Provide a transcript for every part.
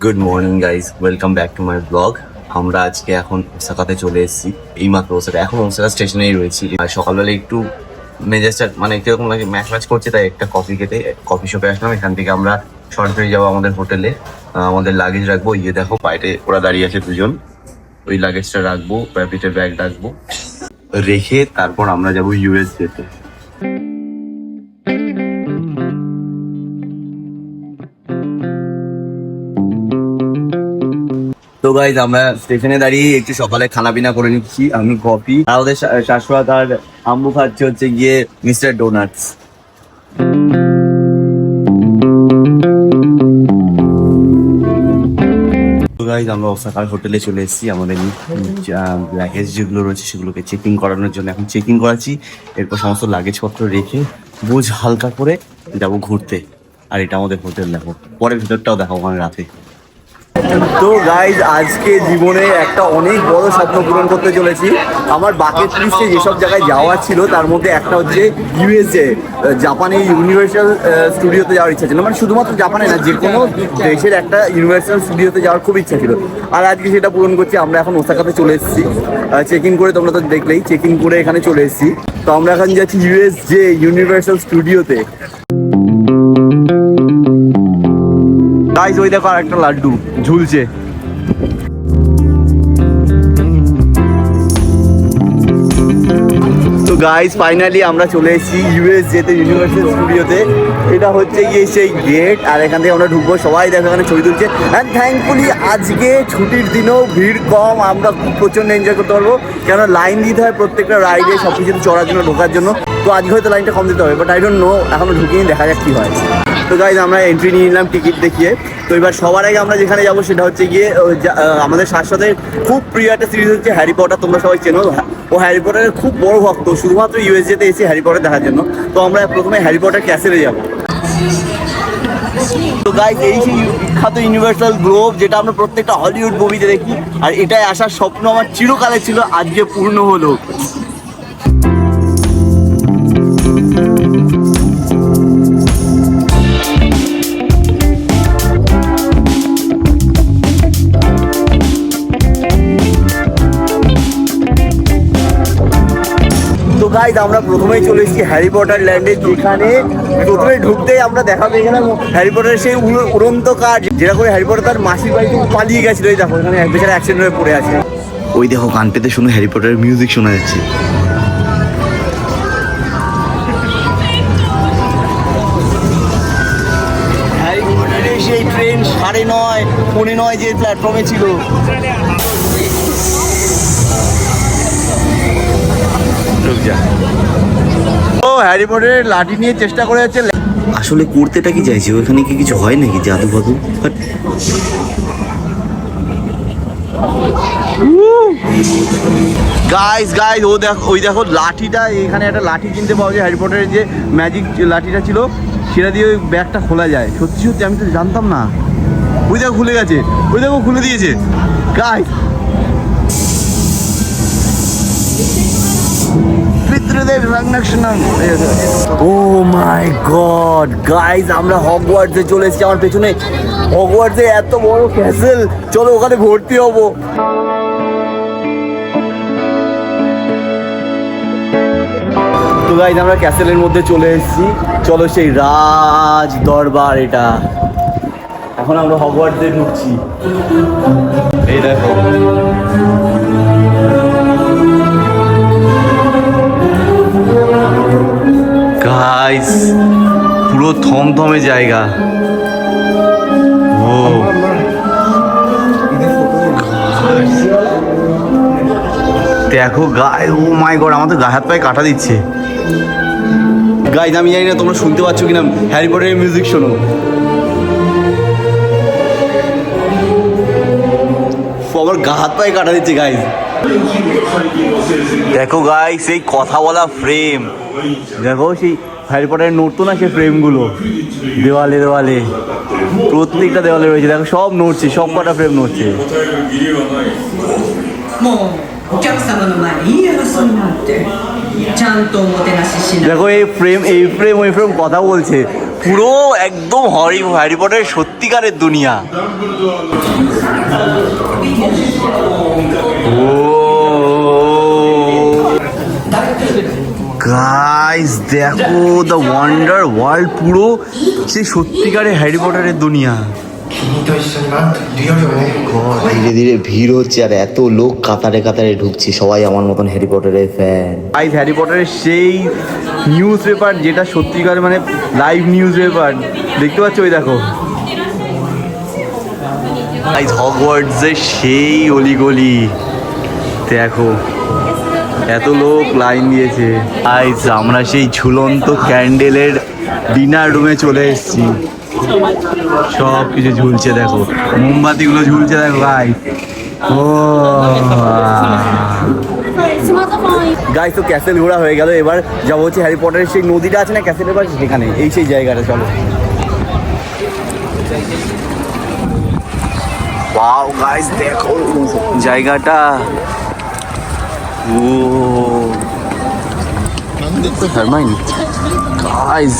Good morning guys, welcome back to my blog. আমরা আজকে এখন ওসাকাতে চলে এসেছি। এইমাত্র এখন ওসাকা স্টেশনেই রয়েছি। আর সকালবেলা একটু মেজাজটা মানে কিরকম লাগে, ম্যাচ করছে, তাই একটা কফি খেতে কফি শপে আসলাম। এখান থেকে আমরা সরাসরি যাবো আমাদের হোটেলে। আমাদের লাগেজ রাখবো। দেখো বাইরে ওরা দাঁড়িয়ে আছে দুজন। ওই লাগেজটা রাখবো, র্যাপিডের ব্যাগ রাখবো, রেখে তারপর আমরা যাবো ইউএস যেতে। তো গাইজ আমরা স্টেশনে দাঁড়িয়ে একটু সকালে খানা পিনা করে নিচ্ছি। আমি কফি, আর ওদের শাশুড়া আর আম্মু খাচ্ছে হচ্ছে গিয়ে মিস্টার ডোনাটস। তো গাইজ আমরা ওসাকার হোটেলে চলে এসেছি। আমাদের লাগেজ যেগুলো রয়েছে সেগুলোকে চেকিং করানোর জন্য এখন চেকিং করাচ্ছি। এরপর সমস্ত লাগেজপত্র রেখে বোঝ হালকা করে যাবো ঘুরতে। আর এটা আমাদের হোটেল, দেখো পরের ভিতরটাও দেখো ওখানে রাতে। তো গাইজ আজকে জীবনে একটা অনেক বড় স্বপ্ন পূরণ করতে চলেছি। আমার বাকেট লিস্টে যেসব জায়গায় যাওয়া ছিল তার মধ্যে একটা হচ্ছে ইউএসএ, জাপানে ইউনিভার্সাল স্টুডিওতে যাওয়ার ইচ্ছা ছিল। মানে শুধুমাত্র জাপানে না, যে কোনো দেশের একটা ইউনিভার্সাল স্টুডিওতে যাওয়ার খুব ইচ্ছা ছিল। আর আজকে সেটা পূরণ করছি। আমরা এখন ওসাকাতে চলে এসেছি চেক ইন করে। তোমরা তো দেখলেই চেক ইন করে এখানে চলে এসেছি। তো আমরা এখন যাচ্ছি ইউএসজে ইউনিভার্সাল স্টুডিওতে। গাইজ ওই দেখো আর একটা লাড্ডু ঝুলছে। তো গাইজ ফাইনালি আমরা চলে এসেছি ইউএসজেতে ইউনিভার্সাল স্টুডিওতে। এটা হচ্ছে গিয়ে সেই গেট, আর এখান থেকে আমরা ঢুকবো। সবাই দেখো এখানে ছবি তুলছে। অ্যান্ড থ্যাঙ্কফুলি আজকে ছুটির দিনেও ভিড় কম, আমরা খুব প্রচণ্ড এনজয় করতে পারবো। কেন লাইন দিতে হয় প্রত্যেকটা রাইডে সব কিছু চড়ার জন্য, ঢোকার জন্য। তো আজকে হয়তো লাইনটা কম দিতে হবে, বাট আই ডোন্ট নো, এখনো ঢুকিয়ে দেখা যাক কী হয়। তো গাইজ আমরা এন্ট্রি নিয়ে নিলাম টিকিট দেখিয়ে। তো এবার সবার আগে আমরা যেখানে যাবো সেটা হচ্ছে গিয়ে আমাদের শাশ্বতের খুব প্রিয় একটা সিরিজ হচ্ছে হ্যারি পটার। তোমরা সবাই চেনো, ও হ্যারি পটারের খুব বড় ভক্ত, শুধুমাত্র ইউএসজেতে এসে হ্যারি পটার দেখার জন্য। তো আমরা প্রথমে হ্যারি পটার ক্যাসেলে যাবো। তো গাইজ এই সেই বিখ্যাত ইউনিভার্সাল গ্লোব, যেটা আমরা প্রত্যেকটা হলিউড মুভিতে দেখি। আর এটাই আসার স্বপ্ন আমার চিরকালে ছিল, আজকে পূর্ণ হলো। গাইজ আমরা প্রথমেই চলে এসেছি হ্যারি পটার ল্যান্ডে, যেখানে প্রথমে ঢুকতেই আমরা দেখা পেয়ে গেলাম হ্যারি পটারের সেই উড়ন্ত কার, যেটা করে হ্যারি পটার তার মাসির বাড়িতে পালিয়ে গেছিল। এই দেখো এখানে এক বেচারা অ্যাক্সিডেন্ট হয়ে পড়ে আছে। ওই দেখো কান পেতে শুনে হ্যারি পটারের মিউজিক শোনা যাচ্ছে। হ্যারি পটারের সেই ট্রেন 9:30 পৌনে 9 যে প্ল্যাটফর্মে ছিল। ও হ্যারি পটারের লাঠি নিয়ে চেষ্টা করে যাচ্ছে। আসলে করতেটা কি চাইছে, ওখানে কি কিছু হয় নাকি জাদু ফাদু? গাইজ ওই দেখো লাঠিটা, এখানে একটা লাঠি কিনতে পাওয়া যায়। হ্যারি পটারের যে ম্যাজিক লাঠিটা ছিল সেটা দিয়ে ওই ব্যাগটা খোলা যায়। সত্যি সত্যি আমি তো জানতাম না। ওই দেখো খুলে গেছে, ওই দেখো খুলে দিয়েছে guys. O my god guys, আমরা হগওয়ার্টসে চলে এসেছি। আমার পেছনে হগওয়ার্টসে এত বড় ক্যাসেল, চলো ওখানে ভর্তি হবো। তো গাইজ আমরা ক্যাসেলের মধ্যে চলে এসেছি। চলো সেই রাজ দরবার, এটা এখন আমরা হগওয়ার্টসে ঢুকছি। এই দেখো গাইস, পুরো থমথমে জায়গা। ও দেখো গায়ে, ও মাই গড, আমার তো গায়ে হাত পায়ে কাটা দিচ্ছে। গাইস আমি জানি না তোমরা শুনতে পাচ্ছ কিনা, হ্যারি পটারের মিউজিক শোনো। আমার গা হাত পায়ে কাটা দিচ্ছে গাইস। দেখো গাইস সেই কথা বলা ফ্রেম, দেখো সেই হ্যারি পটারের নড়তো না সে ফ্রেমগুলো দেওয়ালে দেওয়ালে, প্রত্যেকটা দেওয়ালে রয়েছে। দেখো সব নড়ছে, সব কটা ফ্রেম নড়ছে। দেখো এই ফ্রেম ওই ফ্রেম কথা বলছে। পুরো একদম হ্যারি পটারের সত্যিকারের দুনিয়া। ও গাইস দেখো দ্য ওয়ান্ডার ওয়ার্ল্ড, পুরো সেই সত্যিকারের হ্যারি পটারের দুনিয়া। ধীরে ধীরে ভিড় হচ্ছে আর এত লোক কাতারে কাতারে ঢুকছে, সবাই আমার মতন হ্যারি পটারের ফ্যান। গাইস হ্যারি পটারের সেই নিউজ পেপার যেটা সত্যিকার মানে লাইভ নিউজ পেপার দেখতে পাচ্ছ, ওই দেখো গাইস হগওয়ার্টসের সেই অলিগলি দেখো, এত লোক লাইন দিয়েছে। গাইস আমরা সেই ঝুলন্ত ক্যান্ডেলের ডিনার রুমে চলে এসেছি, সব কিছু ঝুলছে দেখো, মোমবাতিগুলো ঝুলছে দেখো গাইস। ও গাইস তো ক্যাসেল ঘোরা হয়ে গেল, এবার যাবো হচ্ছে হ্যারি পটারের সেই নদীটা আছে না ক্যাসেলের পাশে, সেখানে এই সেই জায়গাটা। চলো ওয়াও গাইস দেখো জায়গাটা, ও হারমাইন গাইস,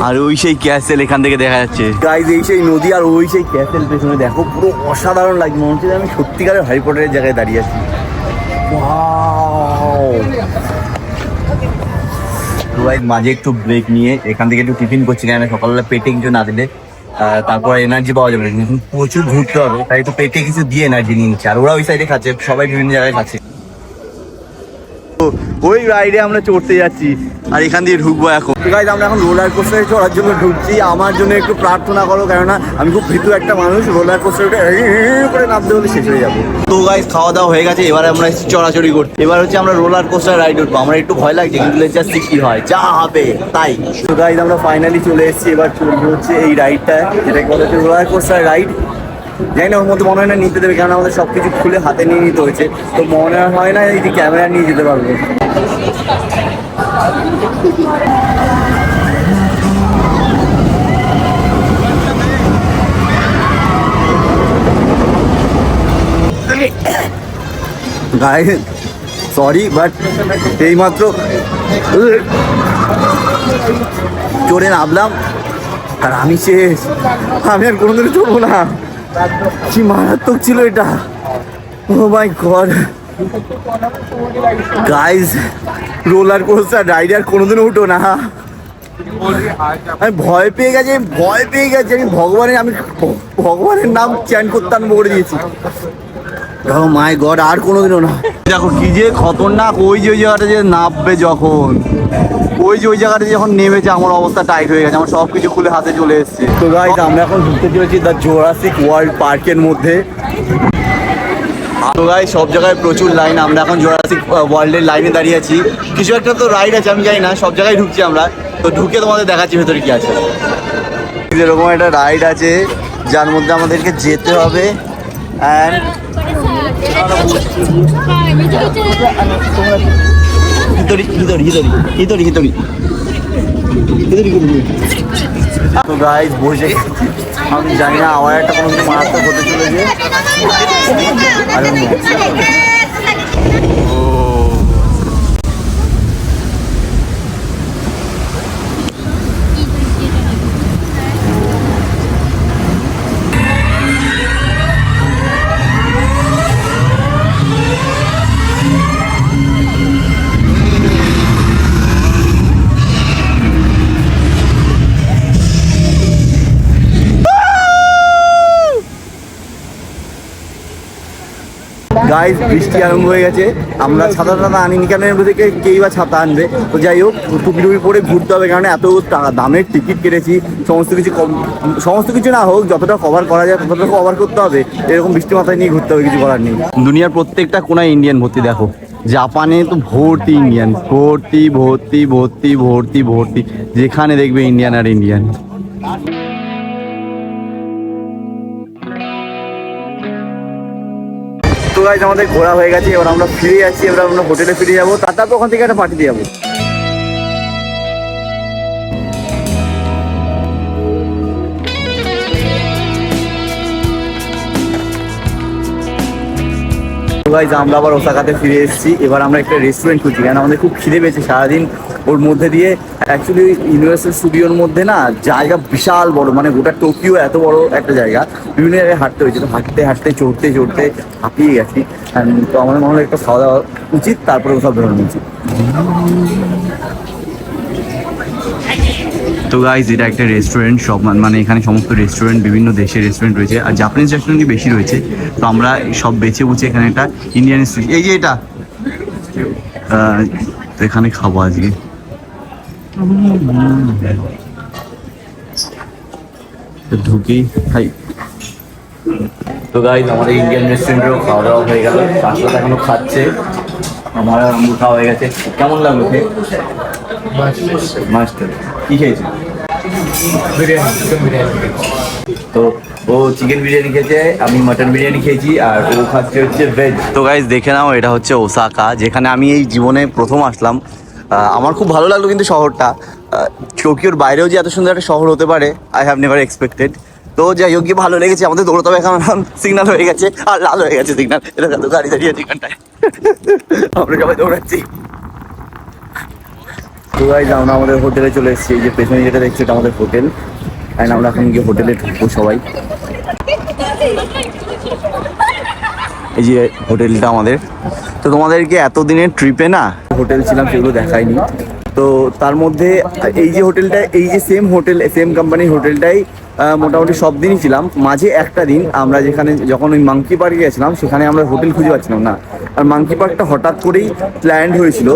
আর ওই সেই ক্যাসেল এখান থেকে দেখা যাচ্ছে গাইস, এই সেই নদী আর ওই সেই ক্যাসেল পেছনে দেখো, পুরো অসাধারণ লাগছে, মনে হচ্ছে আমি সত্যিকারের হ্যারি পটারের জায়গায় দাঁড়িয়ে আছি। মাঝে একটু ব্রেক নিয়ে এখান থেকে একটু টিফিন করছি, কেন সকালবেলা পেটে কিছু না দিলে তারপর এনার্জি পাওয়া যাবে না, প্রচুর ঘুরতে হবে, তাই একটু পেটে কিছু দিয়ে এনার্জি নিয়ে নিচ্ছে। আর ওরা ওই সাইডে খাচ্ছে, সবাই বিভিন্ন জায়গায় খাচ্ছে। ওই রাইডে আমরা চড়তে যাচ্ছি আর এখান দিয়ে ঢুকবো এখন। গাইস আমরা এখন রোলার কোস্টারে চড়ার জন্য ঢুকছি, আমার জন্য একটু প্রার্থনা করো, কেননা আমি খুব ভীতু একটা মানুষ, রোলার কোস্টারে করে নামতে হলে শেষ হয়ে যাবো। তো গাইস খাওয়া দাওয়া হয়ে গেছে, এবার আমরা চড়াচড়ি করতে, এবার হচ্ছে আমরা রোলার কোস্টার রাইড উঠবো। আমার একটু ভয় লাগছে, কিন্তু জাস্ট কি হয় যা হবে তাই। তো গাইস আমরা ফাইনালি চলে এসেছি, এবার চলবে হচ্ছে এই রাইডটা, যেটাকে বলা হচ্ছে রোলার কোস্টার রাইড। জানি না ওর মধ্যে মনে হয় না নিতে দেবে, কারণ আমাদের সব কিছু খুলে হাতে নিয়ে নিতে হয়েছে, তো মনে হয় না এই যে ক্যামেরা নিয়ে যেতে পারবো। গাইস সরি বাট এইমাত্র চড়ে নামলাম আর আমি শেষ, আমি আর কোনোদিনও চড়বো না। কি মারাত্মক ছিল এটা, oh my god guys, roller coaster ride আর কোনোদিনও উঠো না। আমি ভয় পেয়ে গেছি, আমি ভগবানের নাম চ্যান করতে আরম্ভ করে দিয়েছি। ও মাই গড, আর কোনোদিনও না। দেখো কি যে খতরনাক, ওই যে ওই জায়গাটা যে নামবে যখন, ওই যে ওই জায়গাটা যখন নেমেছে, আমার অবস্থা টাইট হয়ে গেছে, আমার সব কিছু খুলে হাতে চলে এসেছে। তো গাইস আমরা এখন ঢুকতে চলেছি দ্য জুরাসিক ওয়ার্ল্ড পার্কের মধ্যে। তো গাইস সব জায়গায় প্রচুর লাইন, আমরা এখন জুরাসিক ওয়ার্ল্ডের লাইনে দাঁড়িয়ে আছি। কিছু একটা তো রাইড আছে, আমি জানি না, সব জায়গায় ঢুকছি আমরা, তো ঢুকে তোমাদের দেখাচ্ছি ভেতরে কি আছে। এরকম একটা রাইড আছে যার মধ্যে আমাদেরকে যেতে হবে, অ্যান্ড তো গাইস বসে, আমি জানি না আমার একটা কোনো কিছু মারাত্মক হতে চলেছে। গাইস বৃষ্টি আরম্ভ হয়ে গেছে, আমরা ছাতা আনিনি, কেন এর থেকে কেই বা ছাতা আনবে। তো যাই হোক টুপি টুপি পরে ঘুরতে হবে, কারণ এত দামের টিকিট কেটেছি, সমস্ত কিছু না হোক, যতটা কভার করা যায় ততটা কভার করতে হবে। এরকম বৃষ্টি মাথায় নিয়ে ঘুরতে হবে, কিছু করার নেই। দুনিয়ার প্রত্যেকটা কোনায় ইন্ডিয়ান ভর্তি, দেখো জাপানে তো ভর্তি ইন্ডিয়ান, ভর্তি ভর্তি ভর্তি ভর্তি ভর্তি, যেখানে দেখবে ইন্ডিয়ান আর ইন্ডিয়ান। তো গাইস আমাদের ঘোরা হয়ে গেছে, এবার আমরা ফিরে যাচ্ছি, এবার আমরা হোটেলে ফিরে যাবো, তারপর ওখান থেকে একটা পার্টিতে যাবো। গাইজ আমরা আবার ওসাকাতে ফিরে এসেছি। এবার আমরা একটা রেস্টুরেন্ট খুঁজছি, কারণ আমাদের খুব খিদে পেয়েছে সারাদিন। ওর মধ্যে দিয়ে অ্যাকচুয়ালি ইউনিভার্সাল স্টুডিওর মধ্যে না জায়গা বিশাল বড়, মানে গোটা টোকিও এত বড় একটা জায়গা, বিভিন্ন জায়গায় হাঁটতে হয়েছে। তো হাঁটতে হাঁটতে চড়তে চড়তে হাঁপিয়ে গেছি। তো আমাদের মনে হলো একটা খাওয়া দাওয়া উচিত, তারপরে সব ধরনের উচিত। তো গাইজ এটা একটা রেস্টুরেন্ট, সব মানে এখানে সমস্ত রেস্টুরেন্ট, বিভিন্ন দেশের রেস্টুরেন্ট রয়েছে, আর জাপানিজ রেস্টুরেন্টই বেশি রয়েছে। তো আমরা সব বেছে বুঝে এখানে একটা ইন্ডিয়ান স্ট্রিট, এই যে এটা তো এখানে খাবো আজকে। ঢুকি খাই। তো গাইজ আমাদের ইন্ডিয়ান রেস্টুরেন্টেরও খাওয়া দাওয়া হয়ে গেল, শাশুড়ি এখনো খাচ্ছে, আমার আম্মুর খাওয়া হয়ে গেছে। কেমন লাগলো খেয়ে? মাস্টার কি খেয়েছে? তো ও চিকেন বিরিয়ানি খেয়েছে, আমি মাটন বিরিয়ানি খেয়েছি, আর ও খাচ্ছে হচ্ছে ভেজ। তো গাইজ দেখে নাও, এটা হচ্ছে ওসাকা, যেখানে আমি এই জীবনে প্রথম আসলাম। আমার খুব ভালো লাগলো কিন্তু শহরটা। টোকিওর বাইরেও যে এত সুন্দর একটা শহর হতে পারে, আই হ্যাভ নেভার এক্সপেক্টেড। তো যাই হোক, গিয়ে ভালো লেগেছে। আমাদের দৌড়তে হবে, এখন সিগন্যাল হয়ে গেছে আর লাল হয়ে গেছে সিগন্যাল। এটা তো গাড়ি দাঁড়িয়ে আছে এখানটায়, আমরা সবাই দৌড়াচ্ছি। তো গাইজ আমরা আমাদের হোটেলে চলে এসেছি। এই যে পেছনে যেটা দেখছি এটা আমাদের হোটেল, অ্যান্ড আমরা এখন গিয়ে হোটেলে ঢুকবো সবাই। এই যে হোটেলটা আমাদের। তো তোমাদেরকে এতদিনের ট্রিপে না হোটেল ছিলাম সেগুলো দেখাইনি। তো তার মধ্যে এই যে হোটেলটা, এই যে সেম হোটেল, সেম কোম্পানির হোটেলটাই মোটামুটি সব দিনই ছিলাম। মাঝে একটা দিন আমরা যখন ওই মাঙ্কি পার্কে গেছিলাম, সেখানে আমরা হোটেল খুঁজে পাচ্ছিলাম না। আর মাঙ্কি পার্কটা হঠাৎ করেই প্ল্যান্ড হয়েছিল,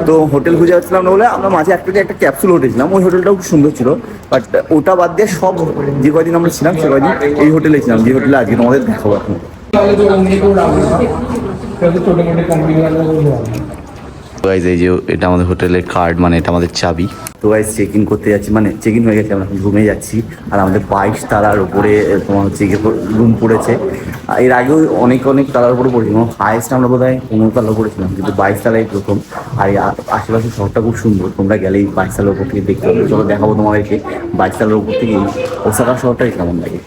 তো হোটেল খুঁজে পাচ্ছিলাম না বলে আমরা মাঝে একটা ক্যাপসুল হোটেল, ওই হোটেলটাও খুব সুন্দর ছিল। বাট ওটা বাদ দিয়ে সব যে কয়দিন আমরা ছিলাম সে কয়দিন এই হোটেলে ছিলাম, যে হোটেলে আজকে তোমাদের দেখাবো এখন। গাইজ এই যে এটা আমাদের হোটেলের কার্ড, মানে এটা আমাদের চাবি। তো গাইজ চেক ইন করতে যাচ্ছি, মানে চেক ইন হয়ে গেছে, আমরা এখন রুমে যাচ্ছি। আর আমাদের 22 তালার উপরে তোমার হচ্ছে রুম পড়েছে। এর আগেও অনেক তালার উপরে পড়েছিল, হাইয়েস্ট আমরা বোধ হয় 15 তালা পড়েছিলাম, কিন্তু 22 তালাই প্রথম। আর আশেপাশের শহরটা খুব সুন্দর, তোমরা গেলেই 22 তালার উপর থেকে দেখতে পাবে। চলো দেখাবো তোমাদেরকে 22 তালার উপর থেকে ওসাকা শহরটাই কেমন লাগে।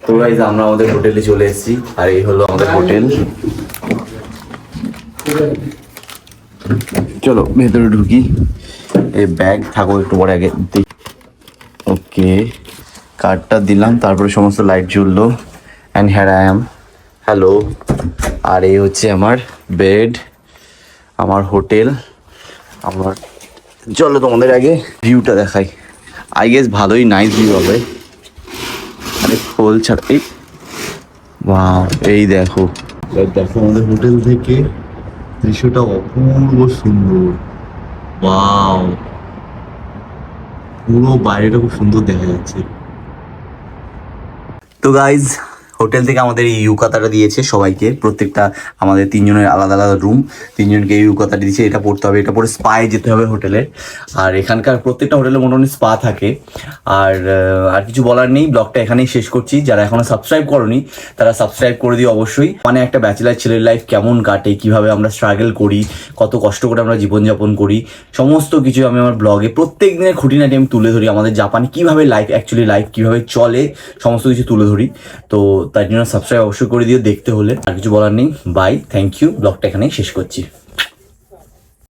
তো গাইজ আমরা আমাদের হোটেলে চলে এসেছি, আর এই হলো আমাদের হোটেল। চলো ভেতরে ঢুকি। এই ব্যাগ থাকো একটু পরে আগে। ওকে, কার্ডটা দিলাম, তারপরে সমস্ত লাইট জ্বললো। অ্যান্ড হ্যার আই অ্যাম, হ্যালো। আর এই হচ্ছে আমার বেড, আমার হোটেল। আমার চলো তোমাদের আগে ভিউটা দেখাই। আই গেস ভালোই নাইস ভিউ হবে। আরে খোল ছাড়া, এই ওয়াও, এই দেখো আমাদের হোটেল থেকে দৃশ্যটা অপূর্ব সুন্দর। ওয়াও, পুরো বাইরেটা খুব সুন্দর দেখা যাচ্ছে। তো গাইজ হোটেল থেকে আমাদের এই ইউকাতাটা দিয়েছে সবাইকে, প্রত্যেকটা আমাদের 3 জনের আলাদা আলাদা রুম, 3 জনকে এই ইউকাতাটা দিয়েছে। এটা পড়তে হবে, এটা পরে স্পায় যেতে হবে হোটেলে। আর এখানকার প্রত্যেকটা হোটেলে মোটামুটি স্পা থাকে। আর কিছু বলার নেই, ব্লগটা এখানেই শেষ করছি। যারা এখনো সাবস্ক্রাইব করনি তারা সাবস্ক্রাইব করে দিও অবশ্যই। মানে একটা ব্যাচেলার ছেলের লাইফ কেমন কাটে, কিভাবে আমরা স্ট্রাগল করি, কত কষ্ট করে আমরা জীবনযাপন করি, সমস্ত কিছু আমি আমার ব্লগে প্রত্যেক দিনের খুঁটিনাটি আমি তুলে ধরি। আমাদের জাপানে কীভাবে লাইফ কীভাবে চলে, সমস্ত কিছু তুলে ধরি। তো তার জন্য সাবস্ক্রাইব অবশ্যই করে দিও দেখতে হলে। আর কিছু বলার নেই, বাই, থ্যাংক ইউ। ব্লগটা এখানেই শেষ করছি।